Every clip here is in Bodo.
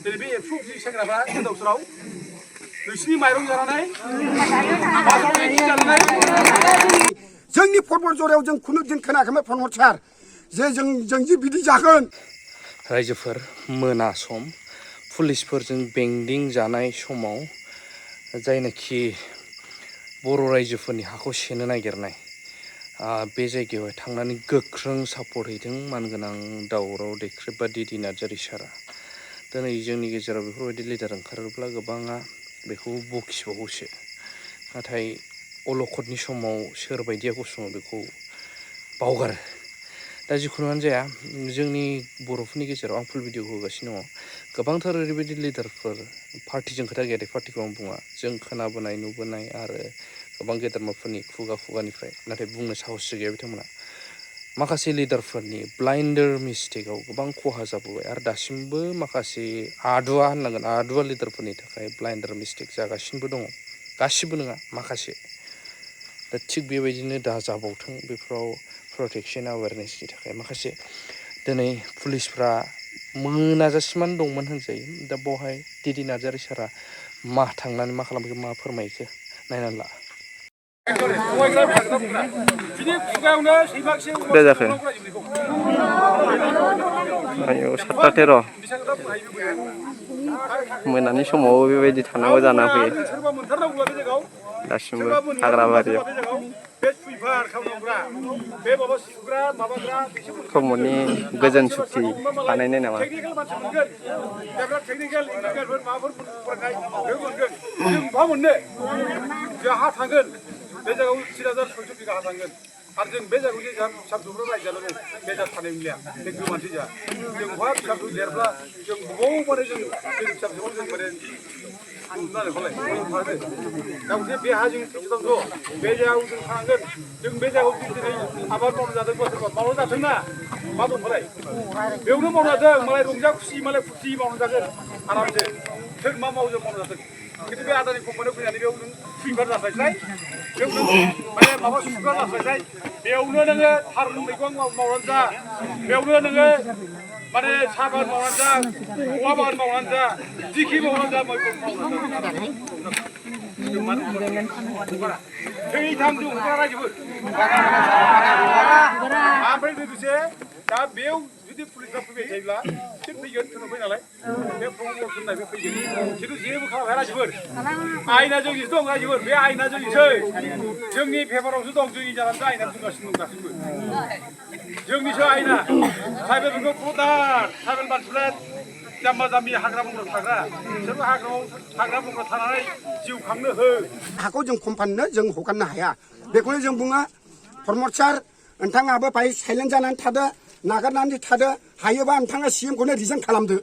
दिनै बे एबसु अफिसनि सेंग्राफ्रा हिनजावफोराव नोंसिनि माइरं जानानै जोंनि फटबल जरायाव जों खुनु दिन खोनायाखैमोन प्रमद सार जे जों जे बिदि जागोन रायजोफोर मोना सम पुलिसफोरजों बेंदिं जानाय समाव जायनाखि बर' रायजोफोरनि हाखौ सेनो नागिरनाय बे जायगायाव थांनानै गोख्रों सापर्ट हैदों मानगोनां दावराव दैख्रेब बा दिदि नार्जारि सारा दिनै जोंनि गेजेराव बेफोरबायदि लिडार ओंखारोब्ला गोबाङा बेखौ बखिबावोसो नाथाय अलखदनि समाव सोरबायदिया गसङो बेखौ बावगारो दा जिखुनुआनो जाया जोंनि बर'फोरनि गेजेराव आं फुल भिडिअ होगासिनो दङ गोबांथार ओरैबायदि लिडारफोर पार्टिजों खोथा गैया पार्टिखौ आं बुङा जों खोनाबोनाय नुबोनाय आरो गोबां गेदेरमाफोरनि खुगानिफ्राय नाथाय बुंनो साहससो गैया बिथांमोना माखासे लिडारफोरनि ब्लाइन्डार मिस्टेकआव गोबां खहा जाबोबाय आरो दासिमबो माखासे आदुवा होननांगोन आदुवा लिडारफोरनि थाखाय ब्लाइन्डार मिस्टेक जागासिनोबो दङ गासिबो नङा माखासे दा थिग बेबायदिनो दा जाबावथों बेफोराव प्रटेक्शन एवेयारनेसनि थाखाय माखासे दिनै पुलिसफ्रा मोनाजासिमानो दंमोन होनजायो दा बेवहाय दिदि नार्जारि सारा मा थांनानै मा खालामखो मा फोरमायखो नायनानै ला जाखो आयौ 7:13 मोनानि समाव बेबायदि थानांगौ जाना फैयो दासिमबो हाग्राबारियाव प्रमदनि गोजोन सुक्ति बानायनाय नामा बे जायगायाव 30,600 बिगा हा थांगोन आरो जों बे जायगायाव जे फिसा फिसौफोर रायजानानै बेजार थानाय नंलिया बे गोमानसै जों बहा फिसा फिसौ देरब्ला जों बबाव माने जों फिसा फिसौखौ जों माने उन्दुनानै हलाय दा बे हा जों फिसिदों बे जायगायाव जों थांगोन जों बे जायगायाव दिनै आबाद मावनो जादों बोसोरबा मावनो जाथों ना मा दंफालाय बेयावनो मावनो जादों मालाय रंजा खुसि मालाय फुर्ति मावनो जागोन आरामसे सोर मा मावो जों मावनो जाथों खिन्थु बे आदानि कम्पानियाव फैनानै बेयाव नों सुइपार जास्लायस्लाय बेयावनो माने माबा सुग्रा जास्लायस्लाय बेयावनो नोङो थारुन मैगं मावनानै जा बेयावनो नोङो माने साहा बागान मावनानै जा औवा बागान मावनानै जा जिखि मावनानै जा मैगं मावनानै जा थैथाम जों हगारा रायजोफोर ओमफ्राय लोगोसे दा बेयाव जुदि पुलिसफ्रा फैबाय थायोब्ला बिसोर फैगोन थोनबाय नालाय बे प्रमद होननाय बे फैगोन खिन्थु जेबो खालामखाया रायजोफोर आयना जोंनिसो दं रायजोफोर बे आयना जोंनिसै जोंनि पेपारावसो दं जोंनि जानानैसो आयना बुंगासिनो दं गासिबो जोंनिसो आयना ट्राइबेलफोरखौ प्रधान ट्राइबेल मानसिफ्रा जाम्बा जाम्बि हाग्रा बंग्रा थाग्रा बिसोरबो हाग्रा बंग्रा थानानै जिउ खांनो हो हाखौ जों कम्पानिनो जों हगारनो हाया बेखौनो जों बुङो प्रमद सार नोंथाङाबो बाहाय साइलेन्ट जानानै थादो नागारनानै थादो हायोबा नोंथाङा सिएमखौनो रिजाइन खालामदो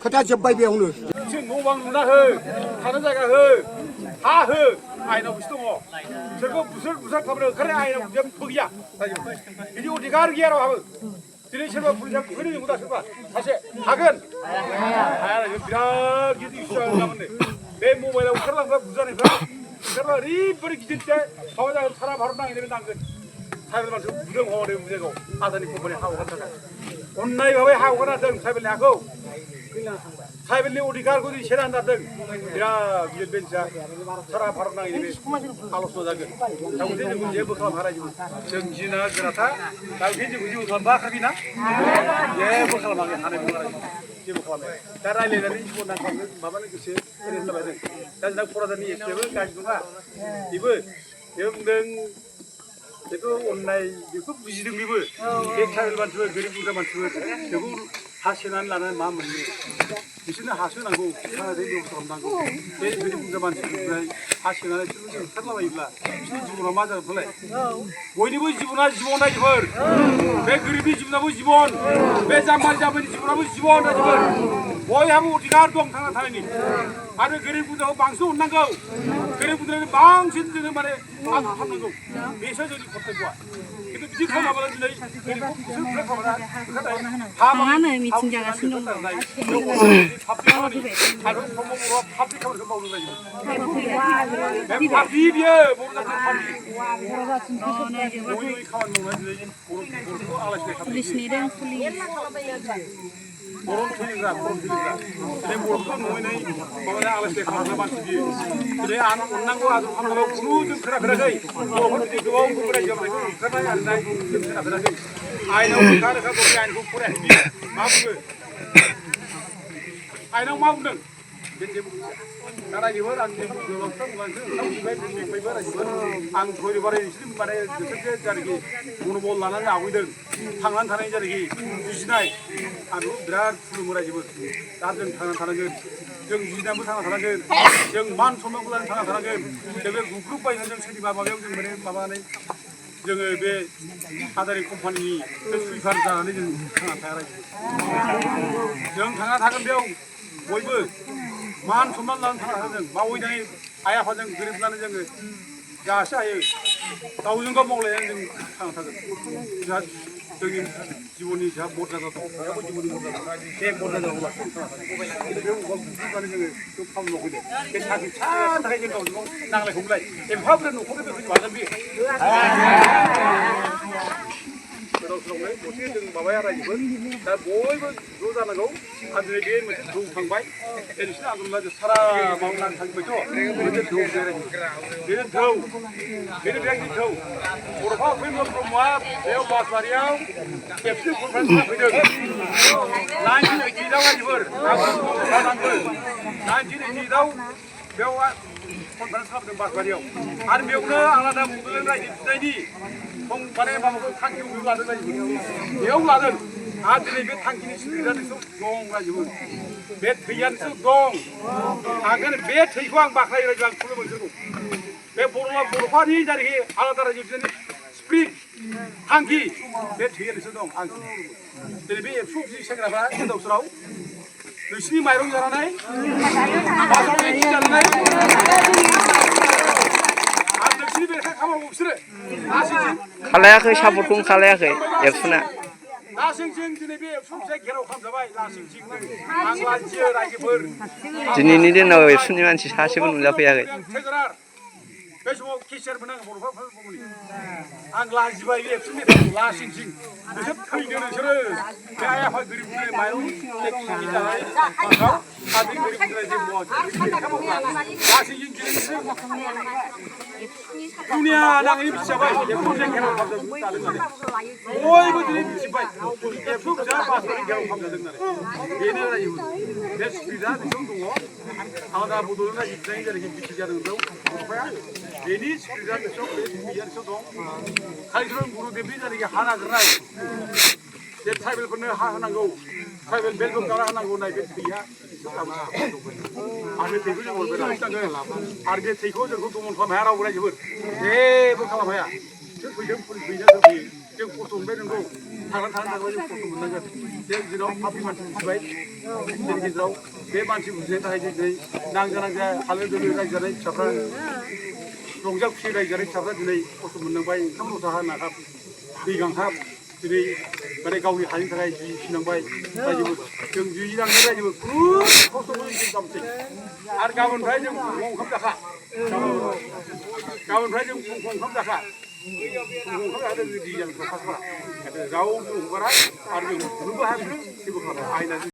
खोथा जोब्बाय बेयावनो जों न' बां लुना हो थानो जायगा हो हा हो आयनाव बिसो दङ सोरखौ बुसार खालामनो ओंखारनाय आयनाव जेबो गैया बिदि अधिकार गैया रावहाबो दिनै सोरबा पुलिसा बुंनो नंगौ दा सोरबा सासे हागोन हाया बिराद गिदिर इस्यु जागोन बे मबाइलाव ओंखारलांग्रा बुजानायफ्रा ओंखारबा ओरैबायदि गिदिर माबा जागोन सारा भारत नाङैनो नांगोन ट्राइबेल मानसिखौ बुदों हमादों बुजायगाव आदानि कम्पानि हा हगारनो थाखाय अन्नाय भाबै हा हगारना होदों ट्राइबेलनि हाखौ ट्राइबेलनि अधिकारखौ सेना होनना होदों बिराद गिदिर बेन्सआ सारा भारत नाङैनो बे आल'सना जागोन दा उन्दै जोंखौ जेबो खालामनो हानाय जों जिना गोराथा दा उन्दै जोंखौ जेबो खालामनो हाखाखैना जेबो खालामनो हानाय नङा जेबो खालामनो दा रायज्लायनानै जिबन नांखांनो माबानो गोसो ओरैनो जाबाय जों दा जोंना क'क्राझारनि एसपिआबो गाज्रि नङा बेबो बुंदों बेखौ अननाय बेखौ बुजिदों बेबो बे ट्राइबेल मानसिफोर गोरिब गुन्द्रा मानसिफोर बेखौ हा सेनानै लानानै मा मोननो बिसोरनो हासो नांगौ थांनानै बेब'स्था खालामनांगौ बे गोरिब गुन्द्रा मानसिफोरनिफ्राय हा सेनानै बिसोरबो जों ओंखारलाबायोब्ला बिसोरनि जिबना मा जागोन फालाय बयनिबो जिबना जिबन रायजोफोर बे गोरिबनि जिबनाबो जिबन बे जाम्बा जाम्बिनि जिबनाबो जिबन रायजोफोर बयहाबो अधिकार दं थांना थानायनि आरो गोरिब गुन्द्राखौ बांसिन अननांगौ गोरिब गुन्द्राखौ बांसिन जोङो माने आदर खालामनांगौ बेसो जोंनि कर्तब्यआ खिन्थु बिदि खालामाब्ला दिनै गोरिबखौ बिसोर मानो मिथिं जागासिनो दं आरो प्रमद पाब्लिक खामानिखौ मावनो जायो बे पार्टि बियो बर' जाथिनि पार्टि बयबो खामानि मावनानै दिनै बर'खौ आलाय सिलाय खालामो पुलिस नेदों पुलिस बर' थैग्रा 내 뭘부터 노인의 뭐가 알았을 때 가만히 만지기 그래 안 온난거 아주 한번 구루 그라 그라지 뭐부터 그거 그래 좀 그러나 안 나이 그라 그라지 아이는 가르쳐 보기 아니고 그래 마음을 아이는 마음은 나라 이번 안 되고 그 어떤 것은 삼십에 백배라 안 거리 바래 시름 바래 그렇게 자르기 오늘 몰라는 아구들 상한 타는 자르기 유신아이 아주 비라 풀무라 집은 나는 상한 타는 정 유신아무 상한 타는 정 소명보다는 상한 타는 저게 국급바 있는 정 세리 바바 병정 머리 바바네 정을 배 하다리 컴퍼니 수입하는 자는 정 상한 타라 정 상한 타는 병 뭐이브 만 손만 나는 사람은 마오이장이 아야 화장 그림 나는 정 야샤에 나오는 거 먹을래 정 상하거든. 자 저기 지원이 자 못 가서 야고 지원이 못 가서 내못 가서 올라. 그럼 뭐 가는 정을 좀 파고 먹고 돼. 그 자기 차 타게 좀 가고 나가래 공부라. 이 화불에 놓고 그러지 말아비. 그러서는 뭐지 좀 봐봐야라 이건 나 뭐이건 로자나고 아들에 비해 뭐 좋은 방바이 에디션 안 그러면 살아 마음난 상 거죠 근데 더우 내는 더우 내는 병이 더우 오르파 풀면 뭐야 배워 봐서 말이야 캡슐 풀면 그저 라인을 기다가 집을 나고 사는 걸 라인을 기다고 배워 콘퍼런스 하는 봐서 말이야 아니 배우는 알아다 무들은 라이디 공반에 마음을 탕기 우유 가는 거지. 매우 가는 아들의 몇 탕기는 시비라는 속 동가지고 몇 트이한 속 동. 아그는 몇 트이광 막하이라 지방 풀어볼 쓰고 몇 보로파니 자리에 알아다라 집전에 스프링 탕기 몇 트이한 속 동. 안 텔레비에 푹 생각해봐. 해도 없으라고. 열심히 마이롱 잘하나이? 마이롱 잘하나이? खालायाखै सापर्टखौनो खालायाखै एबसुना दिनैनि दिनाव एबसुनि मानसि सासेबो नुजाफैयाखै बै समाव केसियार मोनाङा बर'फ्रा बुङो आं लाजिबाय बे एबसुनि लासिंसिं नोंसोर थैदो नोंसोरो बे आइ आफा गोरिबफोरनि माइरं टेक्सनि जानाय माबाव आदै गोरिबफोरा जे लासिंसिं गिदिर दुनिया नाङै मिथिजाबाय एबसुनि गेराव खालामजादों होननानै बयबो दिनै मिथिबाय एबसु फिसा बासनि गेराव खालामजादों होननानै बेनो रायजो बे स्पिरिटआ बेसेबां दङ आं दा बड'लेण्ड रायजो खुंनायनि जेरैखि बिटि जादों बर'फाया बेनि स्पिरिटआ बेसेबां बे बियारसो दं कालिचरन गुरुदेबनि जेरैखि हा नागिरनाय जे ट्राइबेलफोरनो हा होनांगौ ट्राइबेल बेलबो गारा होनांगौ होननाय बे थैया आरो बे थैखौ जों हरबाय लाखिनांगोन आरो बे थैखौ जोंखौ दमन खालामनो हाया रावबो रायजोफोर जेबो खालामनो हाया जों फैदों पुलिस फैदों जों फैयो जों खस्थ' मोनबाय नोंगौ थांनानै थागोन जों खस्थ' मोननांगोन जों दिनाव पाब्लिक मानसि बुजिबाय जोंनि गेजेराव बे मानसि बुजिनायनि थाखाय जों दिनै नांजा हालो दोलो रायजो जानाय फिसाफ्रा रंजा खुसि रायजो जानाय फिसाफ्रा दिनै खस्थ' मोननांबाय ओंखाम रसा नागाब दै गांहाब दिनै माने गावनि हानि थाखाय जि फिनांबाय रायजोबो जों जि लांनाय रायजोबो खुनु खस्थ'खौ जों गाबसै आरो गाबोननिफ्राय जों फुङाव ओंखाम जाखा गाबोननिफ्राय जों फुङाव ओंखाम जाखा फुङाव ओंखाम जाखादों जों दै जानो फासफोरा रावबो हगारा आरो जों खुनोबो हाया जेबो खालामा आयना